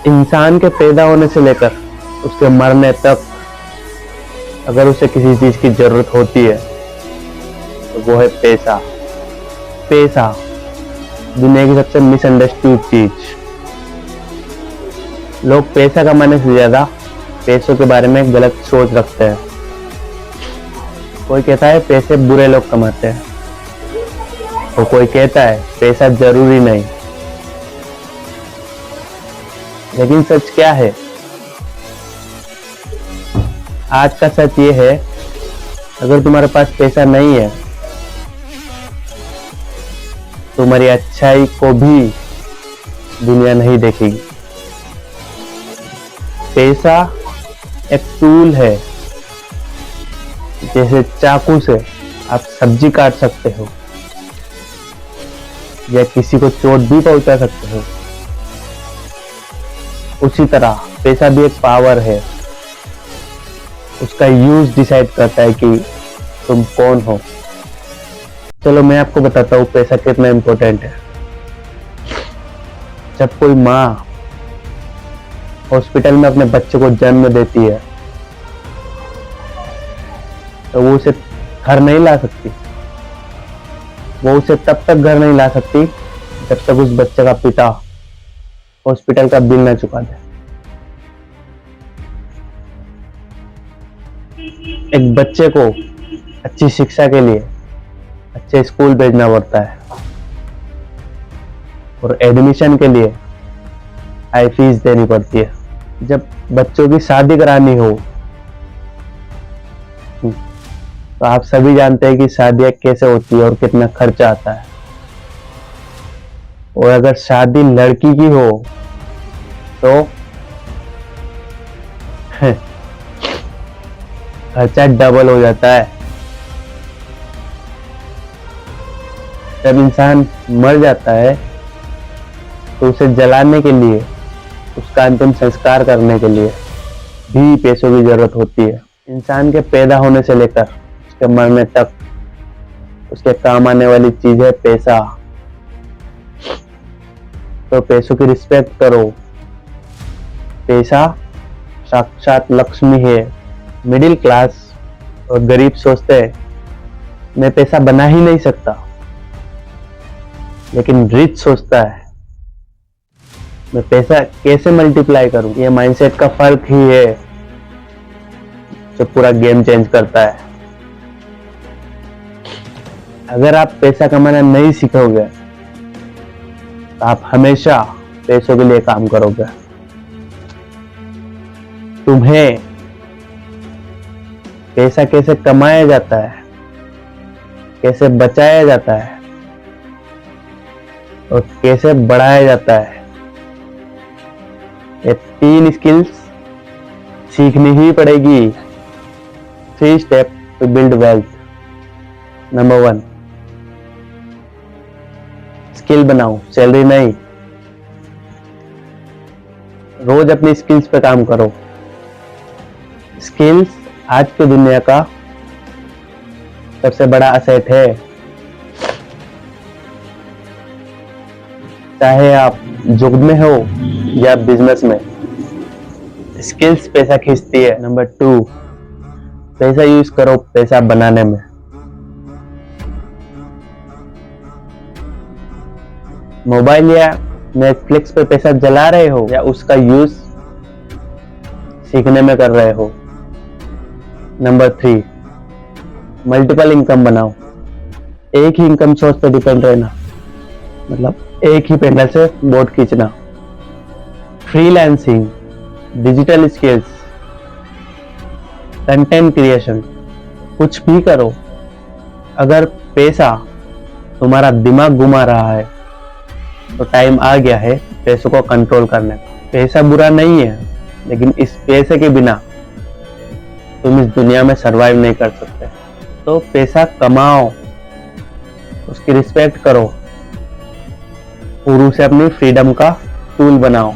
इंसान के पैदा होने से लेकर उसके मरने तक अगर उसे किसी चीज की जरूरत होती है तो वो है पैसा। पैसा दुनिया की सबसे मिसअंडरस्टूड चीज। लोग पैसा कमाने से ज्यादा पैसों के बारे में गलत सोच रखते हैं। कोई कहता है पैसे बुरे लोग कमाते हैं, तो कोई कहता है पैसा जरूरी नहीं। लेकिन सच क्या है? आज का सच ये है, अगर तुम्हारे पास पैसा नहीं है, तुम्हारी अच्छाई को भी दुनिया नहीं देखेगी। पैसा एक टूल है। जैसे चाकू से आप सब्जी काट सकते हो या किसी को चोट भी पहुंचा सकते हो, उसी तरह पैसा भी एक पावर है। उसका यूज डिसाइड करता है कि तुम कौन हो। चलो मैं आपको बताता हूँ पैसा कितना इम्पोर्टेंट है। जब कोई माँ हॉस्पिटल में अपने बच्चे को जन्म देती है तो वो उसे घर नहीं ला सकती। वो उसे तब तक घर नहीं ला सकती जब तक उस बच्चे का पिता हॉस्पिटल का बिल ना चुका दे। एक बच्चे को अच्छी शिक्षा के लिए अच्छे स्कूल भेजना पड़ता है और एडमिशन के लिए हाई फीस देनी पड़ती है। जब बच्चों की शादी करानी हो तो आप सभी जानते हैं कि शादियां कैसे होती है और कितना खर्चा आता है। और अगर शादी लड़की की हो तो खर्चा डबल हो जाता है। जब इंसान मर जाता है तो उसे जलाने के लिए, उसका अंतिम संस्कार करने के लिए भी पैसों की जरूरत होती है। इंसान के पैदा होने से लेकर उसके मरने तक उसके काम आने वाली चीज है पैसा। तो पैसों की रिस्पेक्ट करो। पैसा साक्षात लक्ष्मी है। मिडिल क्लास और गरीब सोचते हैं मैं पैसा बना ही नहीं सकता, लेकिन रिच सोचता है मैं पैसा कैसे मल्टीप्लाई करूं। ये माइंडसेट का फर्क ही है जो पूरा गेम चेंज करता है। अगर आप पैसा कमाना नहीं सीखोगे तो आप हमेशा पैसों के लिए काम करोगे। तुम्हें पैसा कैसे कमाया जाता है, कैसे बचाया जाता है और कैसे बढ़ाया जाता है, ये 3 स्किल्स सीखनी ही पड़ेगी। 3 step to build wealth. Number 1, skill बनाओ, सैलरी नहीं। रोज अपनी स्किल्स पे काम करो। स्किल्स आज की दुनिया का सबसे बड़ा असेट है। चाहे आप जुग में हो या बिजनेस में, स्किल्स पैसा खींचती है। नंबर 2, पैसा यूज करो पैसा बनाने में। मोबाइल या नेटफ्लिक्स पे पैसा जला रहे हो या उसका यूज सीखने में कर रहे हो। नंबर 3, मल्टीपल इनकम बनाओ। एक ही इनकम सोर्स पे डिपेंड रहना, मतलब एक ही पेंडल से बोट खींचना। Freelancing, digital skills, content creation, कुछ भी करो। अगर पैसा तुम्हारा दिमाग घुमा रहा है तो टाइम आ गया है पैसों को कंट्रोल करने का। पैसा बुरा नहीं है, लेकिन इस पैसे के बिना तुम इस दुनिया में सरवाइव नहीं कर सकते। तो पैसा कमाओ, उसकी रिस्पेक्ट करो और उसे अपनी फ्रीडम का टूल बनाओ।